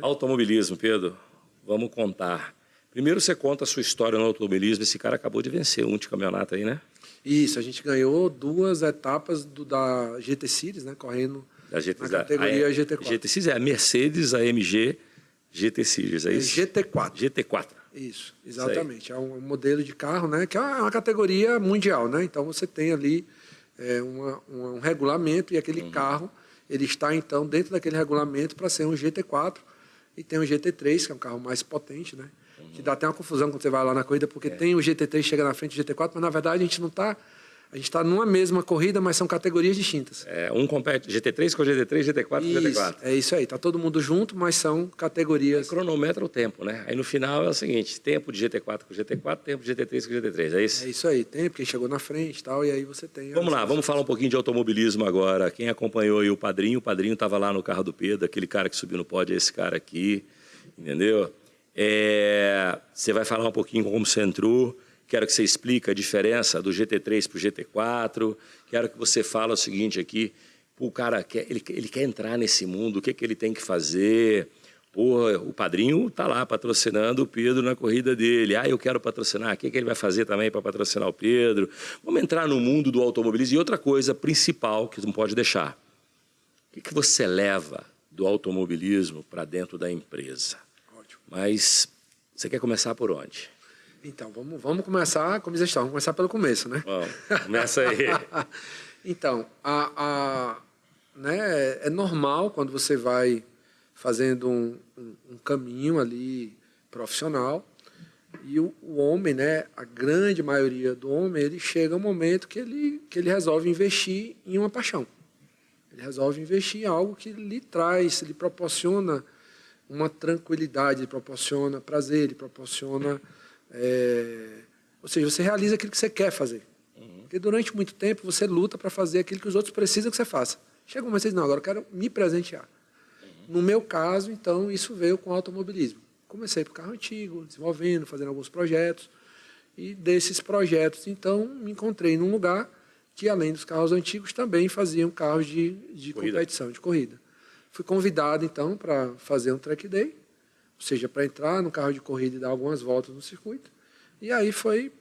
Automobilismo, Pedro, vamos contar. Primeiro você conta a sua história no automobilismo. Esse cara acabou de vencer um de campeonato aí, né? Isso, a gente ganhou 2 etapas da GT Series, né? Correndo na categoria GT4. GT Series é a Mercedes AMG GT Series, é isso? GT4. GT4. Isso, exatamente. É um modelo de carro, né? Que é uma categoria mundial, né? Então você tem ali um regulamento e aquele carro, ele está então dentro daquele regulamento para ser um GT4 e tem o GT3, que é um carro mais potente, né? Que dá até uma confusão quando você vai lá na corrida, porque tem o GT3 chega na frente do GT4, mas na verdade a gente não está... A gente está numa mesma corrida, mas são categorias distintas. Um compete GT3 com GT3, GT4 com GT4. É isso aí. Está todo mundo junto, mas são categorias... Cronometra o tempo, né? Aí no final é o seguinte, tempo de GT4 com GT4, tempo de GT3 com GT3, é isso? É isso aí. Tempo, quem chegou na frente e tal, e aí você tem... Vamos lá, vamos falar um pouquinho de automobilismo agora. Quem acompanhou aí o Padrinho estava lá no carro do Pedro, aquele cara que subiu no pódio é esse cara aqui, entendeu? Você vai falar um pouquinho como você entrou. Quero que você explique a diferença do GT3 para o GT4. Quero que você fale o seguinte aqui. O cara ele quer entrar nesse mundo, o que ele tem que fazer? O Padrinho está lá patrocinando o Pedro na corrida dele. Eu quero patrocinar. O que ele vai fazer também para patrocinar o Pedro? Vamos entrar no mundo do automobilismo. E outra coisa principal que não pode deixar. O que você leva do automobilismo para dentro da empresa? Ótimo. Mas você quer começar por onde? Então, vamos começar como já está. Vamos começar pelo começo, né? Bom, começa aí. Então, né, é normal quando você vai fazendo um caminho ali profissional e o homem, né, a grande maioria do homem, ele chega um momento que ele resolve investir em uma paixão. Ele resolve investir em algo que lhe traz, lhe proporciona uma tranquilidade, lhe proporciona prazer, lhe proporciona... ou seja, você realiza aquilo que você quer fazer. Porque durante muito tempo você luta para fazer aquilo que os outros precisam que você faça. Chega um momento que você diz, não, agora eu quero me presentear. No meu caso, então, isso veio com o automobilismo. Comecei por carro antigo, desenvolvendo, fazendo alguns projetos. E desses projetos, então, me encontrei num lugar que, além dos carros antigos, também faziam carros de competição, de corrida. Fui convidado, então, para fazer um track day, ou seja, para entrar no carro de corrida e dar algumas voltas no circuito. E aí foi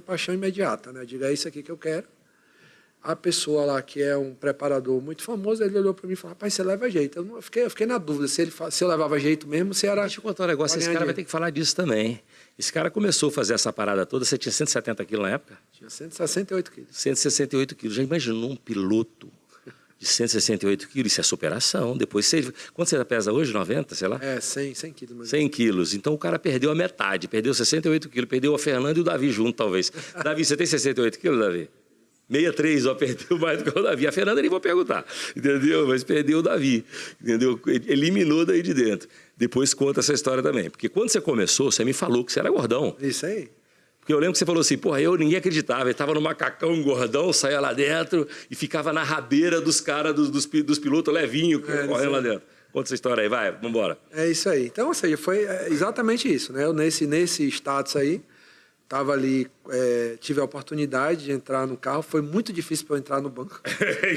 paixão imediata, né? Diga, é isso aqui que eu quero. A pessoa lá, que é um preparador muito famoso, ele olhou para mim e falou, rapaz, você leva jeito. Eu fiquei na dúvida se eu levava jeito mesmo, se era... Deixa eu contar um negócio, esse cara vai ter que falar disso também. Esse cara começou a fazer essa parada toda, você tinha 170 quilos na época? Tinha 168 quilos. 168 quilos. Já imaginou um piloto de 168 quilos? Isso é superação. Depois quanto você pesa hoje? 90, sei lá? 100 quilos. Mais 100 quilos. Então o cara perdeu a metade, perdeu 68 quilos, perdeu a Fernanda e o Davi junto, talvez. Davi, você tem 68 quilos, Davi? 63, ó, perdeu mais do que o Davi. A Fernanda nem vou perguntar, entendeu? Mas perdeu o Davi, entendeu? Eliminou daí de dentro. Depois conta essa história também. Porque quando você começou, você me falou que você era gordão. Isso aí. Porque eu lembro que você falou assim, ninguém acreditava. Ele estava no macacão gordão, saía lá dentro e ficava na rabeira dos caras, dos pilotos levinho, correndo lá dentro. Conta essa história aí, vai, vamos embora. É isso aí. Então, ou seja, foi exatamente isso, né? Eu nesse status aí, estava ali, tive a oportunidade de entrar no carro. Foi muito difícil para eu entrar no banco.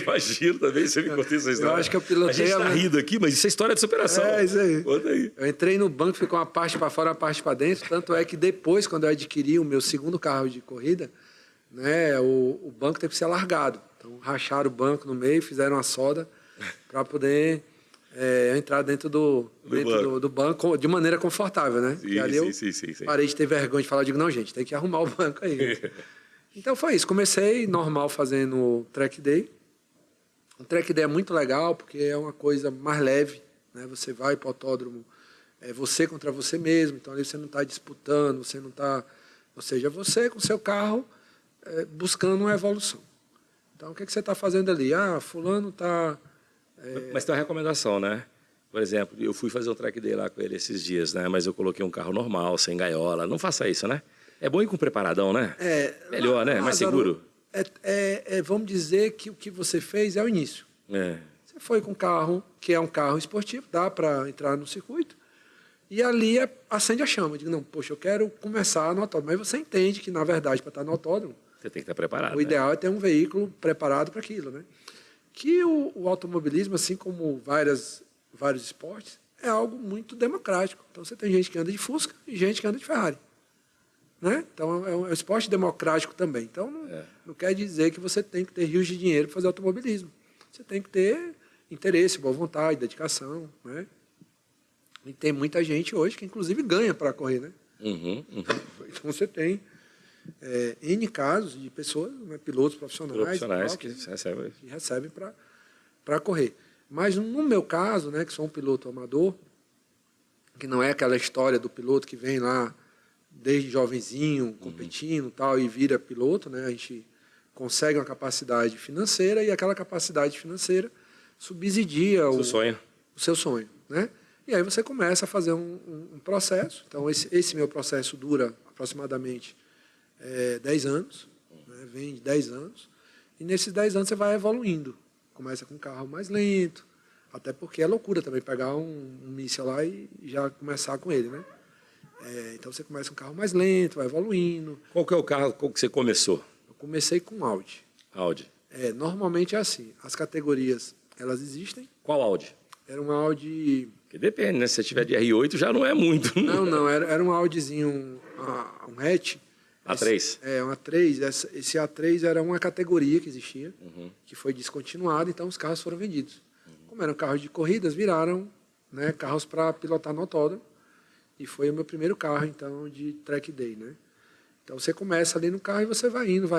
Imagino também, você me contou essa história. Eu acho que eu pilotei... A gente está rindo aqui, mas isso é história de superação. É, isso aí. Conta aí. Eu entrei no banco, ficou uma parte para fora, uma parte para dentro. Tanto é que depois, quando eu adquiri o meu segundo carro de corrida, né, o banco teve que ser alargado. Então, racharam o banco no meio, fizeram uma solda para poder... entrar dentro do banco de maneira confortável, né? Sim, ali eu sim. parei de ter vergonha de falar, digo, não, gente, tem que arrumar o banco aí. Então foi isso, comecei normal fazendo track day. O track day é muito legal porque é uma coisa mais leve, né? Você vai para o autódromo, você contra você mesmo, então ali você não está disputando, você não está... Ou seja, você com o seu carro buscando uma evolução. Então o que você está fazendo ali? Fulano está... Mas tem uma recomendação, né? Por exemplo, eu fui fazer um track day lá com ele esses dias, né? Mas eu coloquei um carro normal, sem gaiola. Não faça isso, né? É bom ir com preparadão, né? Melhor, né? Mais seguro. Vamos dizer que o que você fez é o início. Você foi com um carro que é um carro esportivo, dá para entrar no circuito, e ali acende a chama. Eu digo, não, poxa, eu quero começar no autódromo. Mas você entende que, na verdade, para estar no autódromo, você tem que estar preparado. O ideal é ter um veículo preparado para aquilo, né? Que o automobilismo, assim como vários esportes, é algo muito democrático. Então, você tem gente que anda de Fusca e gente que anda de Ferrari. Né? Então, é um esporte democrático também. Então, não quer dizer que você tem que ter rios de dinheiro para fazer automobilismo. Você tem que ter interesse, boa vontade, dedicação. Né? E tem muita gente hoje que, inclusive, ganha para correr. Né? Então, você tem N casos de pessoas, né, pilotos profissionais que recebem para correr. Mas, no meu caso, né, que sou um piloto amador, que não é aquela história do piloto que vem lá desde jovenzinho, competindo tal, e vira piloto, né? A gente consegue uma capacidade financeira e aquela capacidade financeira subsidia o seu sonho. Né? E aí você começa a fazer um processo. Então, esse meu processo dura aproximadamente 10 anos, né? Vem de 10 anos, e nesses 10 anos você vai evoluindo. Começa com um carro mais lento, até porque é loucura também pegar um míssil lá e já começar com ele, né? Então você começa com um carro mais lento, vai evoluindo. Qual que é o carro com que você começou? Eu comecei com Audi. Audi. Normalmente é assim, as categorias, elas existem. Qual Audi? Era um Audi... Que depende, né? Se você tiver de R8 já não é muito. Não, era um Audizinho, um hatch. A3? Um A3. Esse A3 era uma categoria que existia, que foi descontinuada, então os carros foram vendidos. Como eram carros de corridas, viraram, né, carros para pilotar no autódromo. E foi o meu primeiro carro, então, de track day, né? Então, você começa ali no carro e você vai indo.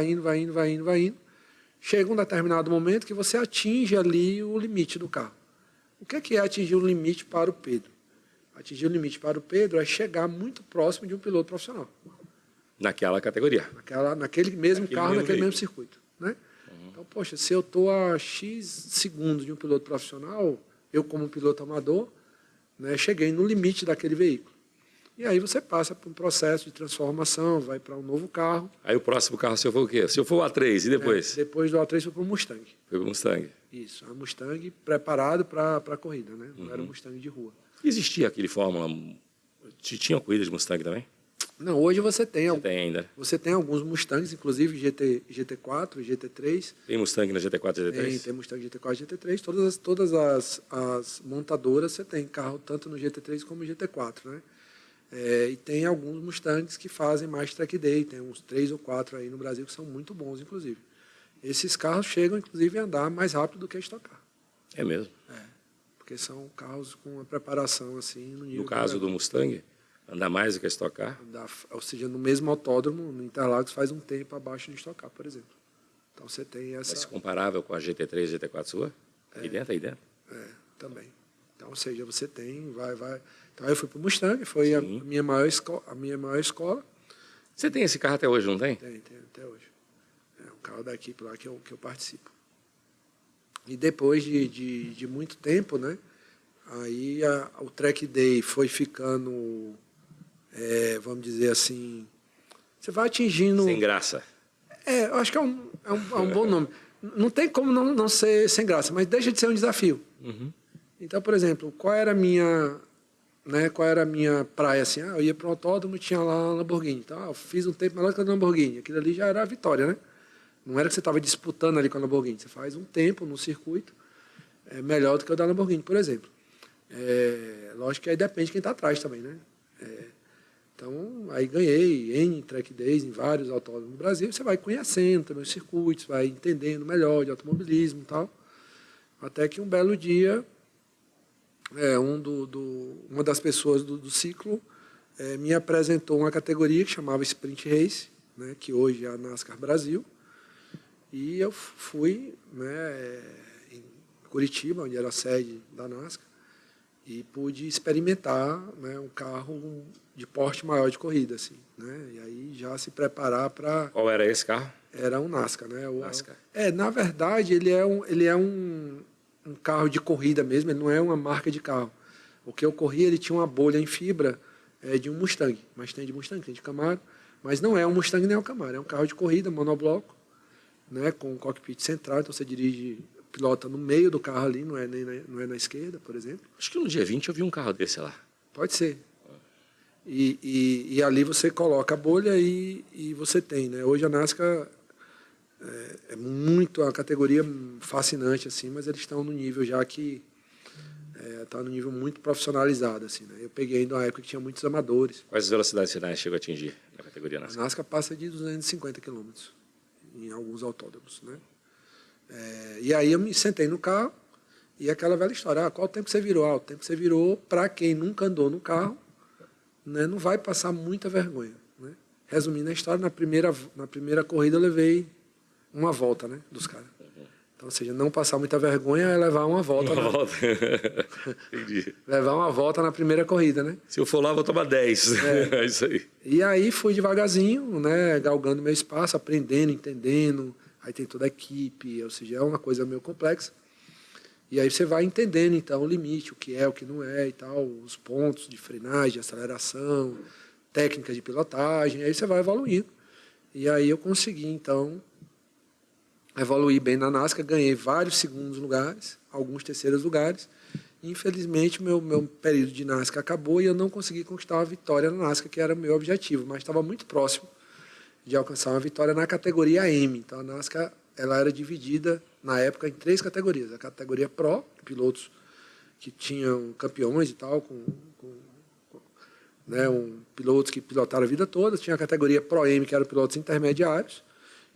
Chega um determinado momento que você atinge ali o limite do carro. O que é atingir o limite para o Pedro? Atingir o limite para o Pedro é chegar muito próximo de um piloto profissional. Naquela categoria. Naquele mesmo carro, naquele mesmo circuito. Né? Então, poxa, se eu estou a X segundos de um piloto profissional, eu como piloto amador, né, cheguei no limite daquele veículo. E aí você passa por um processo de transformação, vai para um novo carro. Aí o próximo carro seu foi o quê? Se eu for o A3, e depois? Depois do A3 foi para o Mustang. Foi para o Mustang. Isso, a Mustang preparado para a corrida, né? Não era um Mustang de rua. Existia aquele Fórmula... Tinha corrida de Mustang também? Não, hoje você tem. Você tem ainda? Você tem alguns Mustangs, inclusive GT4, GT3. Tem Mustang na GT4 e GT3? Tem Mustang GT4 e GT3. Todas as montadoras você tem carro tanto no GT3 como no GT4, né? E tem alguns Mustangs que fazem mais track day, tem uns 3 ou 4 aí no Brasil que são muito bons, inclusive. Esses carros chegam, inclusive, a andar mais rápido do que a Stock Car. É mesmo? Porque são carros com uma preparação assim no nível... No caso do Mustang, anda mais do que a Stock Car? Ou seja, no mesmo autódromo, no Interlagos, faz um tempo abaixo do Stock Car, por exemplo. Então você tem essa... Mas comparável com a GT3 e GT4 sua? Aí dentro? Também. Então, ou seja, você tem, vai... Então, aí eu fui para o Mustang, foi a minha maior escola. Você tem esse carro até hoje, não tem? Tem até hoje. É um carro da equipe lá que eu participo. E depois de muito tempo, né? Aí o track day foi ficando, vamos dizer assim, você vai atingindo... Sem graça. Eu acho que é um bom nome. Não tem como não ser sem graça, mas deixa de ser um desafio. Então, por exemplo, qual era a minha praia, assim? Eu ia para um autódromo e tinha lá uma Lamborghini. Então, eu fiz um tempo melhor que a Lamborghini. Aquilo ali já era a vitória, né? Não era que você estava disputando ali com a Lamborghini. Você faz um tempo no circuito melhor do que o da Lamborghini, por exemplo. Lógico que aí depende de quem está atrás também, né? Então, aí ganhei N track days em vários autódromos no Brasil. Você vai conhecendo também os circuitos, vai entendendo melhor de automobilismo e tal. Até que um belo dia, uma das pessoas do ciclo me apresentou uma categoria que chamava Sprint Race, né, que hoje é a NASCAR Brasil. E eu fui, né, em Curitiba, onde era a sede da NASCAR, e pude experimentar, né, um carro de porte maior de corrida, assim, né? E aí já se preparar para... Qual era esse carro? Era um NASCAR, né? NASCAR. Na verdade, ele é um carro de corrida mesmo, ele não é uma marca de carro. O que eu corri, ele tinha uma bolha em fibra de um Mustang, mas tem de Mustang, tem de Camaro, mas não é um Mustang nem um Camaro, é um carro de corrida, monobloco, né, com um cockpit central, então você pilota no meio do carro ali, não é na esquerda, por exemplo. Acho que no dia 20 eu vi um carro desse lá. Pode ser. E ali você coloca a bolha e você tem, né? Hoje a NASCAR é muito a categoria fascinante, assim, mas eles estão no nível já que Está no nível muito profissionalizado, assim, né? Eu peguei ainda uma época que tinha muitos amadores. Quais velocidades finais chegou a atingir na categoria A NASCAR? NASCAR passa de 250 km em alguns autódromos, né? E aí eu me sentei no carro e aquela velha história, qual o tempo que você virou? O tempo que você virou, para quem nunca andou no carro, né, não vai passar muita vergonha, né? Resumindo a história, na primeira corrida eu levei uma volta, né, dos caras. Então, ou seja, não passar muita vergonha é levar uma volta. Entendi. Levar uma volta na primeira corrida, né? Se eu for lá, vou tomar 10. É isso aí. E aí fui devagarzinho, né, galgando meu espaço, aprendendo, entendendo. Aí tem toda a equipe, ou seja, é uma coisa meio complexa. E aí você vai entendendo, então, o limite, o que é, o que não é e tal, os pontos de frenagem, aceleração, técnicas de pilotagem, aí você vai evoluindo. E aí eu consegui, então, evoluir bem na NASCAR, ganhei vários segundos lugares, alguns terceiros lugares. E, infelizmente, meu período de NASCAR acabou e eu não consegui conquistar a vitória na NASCAR, que era o meu objetivo, mas estava muito próximo de alcançar uma vitória na categoria M. Então, a NASCAR ela era dividida, na época, em 3 categorias. A categoria Pro, pilotos que tinham campeões e tal, né, pilotos que pilotaram a vida toda. Tinha a categoria Pro M, que eram pilotos intermediários.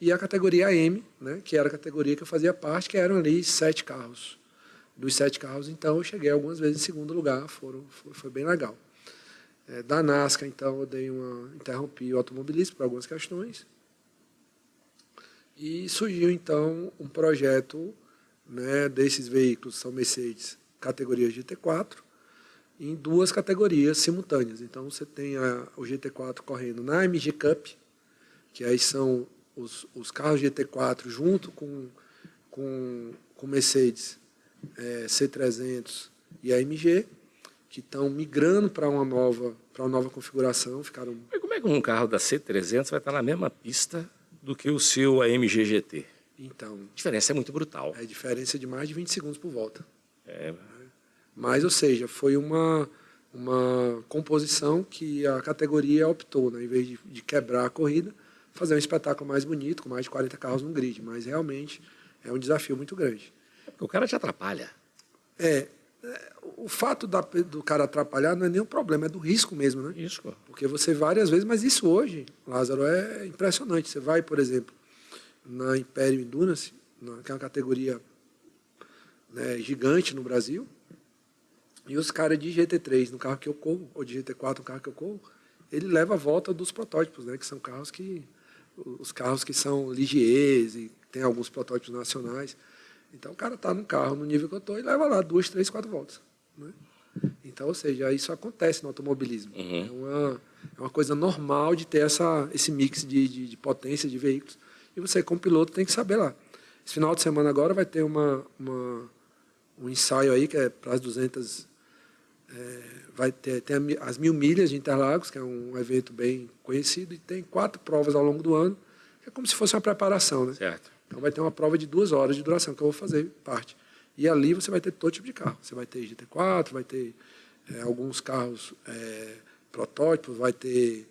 E a categoria M, né, que era a categoria que eu fazia parte, que eram ali 7 carros. Dos 7 carros, então, eu cheguei algumas vezes em segundo lugar. Foi bem legal. Da NASCAR, então, eu interrompi o automobilismo por algumas questões. E surgiu, então, um projeto, né, desses veículos, são Mercedes, categoria GT4, em 2 categorias simultâneas. Então, você tem o GT4 correndo na MG Cup, que aí são os carros GT4 junto com Mercedes C300 e a MG, que estão migrando para uma nova configuração. Mas como é que um carro da C300 vai estar na mesma pista do que o seu AMG GT? Então, A diferença é muito brutal. É diferença de mais de 20 segundos por volta. É. Mas, ou seja, foi uma composição que a categoria optou, né, em vez de quebrar a corrida, fazer um espetáculo mais bonito, com mais de 40 carros no grid. Mas, realmente, é um desafio muito grande. Porque o cara te atrapalha. O fato do cara atrapalhar não é nem um problema, é do risco mesmo, né? Risco. Porque você várias vezes, mas isso hoje, Lázaro, é impressionante. Você vai, por exemplo, na Império Endurance, que é uma categoria, né, gigante no Brasil, e os caras de GT3 no carro que eu corro, ou de GT4 no carro que eu corro, ele leva a volta dos protótipos, né, que são os carros que são Ligiers, e tem alguns protótipos nacionais. Então o cara está no carro no nível que eu estou e leva lá 2, 3, 4 voltas, né? Então, ou seja, isso acontece no automobilismo. Uhum. É uma coisa normal de ter esse mix de potência de veículos. E você, como piloto, tem que saber lá. Esse final de semana agora vai ter um ensaio aí, que é para as 200... vai ter as 1000 milhas de Interlagos, que é um evento bem conhecido, e tem 4 provas ao longo do ano, que é como se fosse uma preparação, né? Certo. Então vai ter uma prova de 2 horas de duração, que eu vou fazer parte. E ali você vai ter todo tipo de carro. Você vai ter GT4, vai ter alguns carros protótipos, vai ter,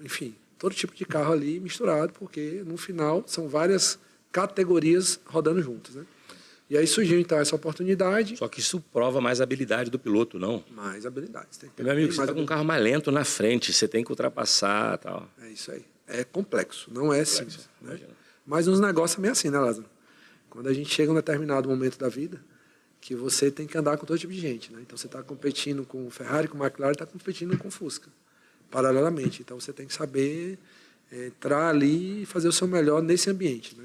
enfim, todo tipo de carro ali misturado, porque no final são várias categorias rodando juntas, né? E aí surgiu então essa oportunidade. Só que isso prova mais a habilidade do piloto, não? Mais habilidades. Meu amigo, você está com um carro mais lento na frente, você tem que ultrapassar e tal. É isso aí. É complexo, não é simples, né? Mas uns negócios é meio assim, né, Lázaro? Quando a gente chega em um determinado momento da vida, que você tem que andar com todo tipo de gente, né? Então você está competindo com Ferrari, com McLaren, está competindo com Fusca, paralelamente. Então você tem que saber entrar ali e fazer o seu melhor nesse ambiente, né?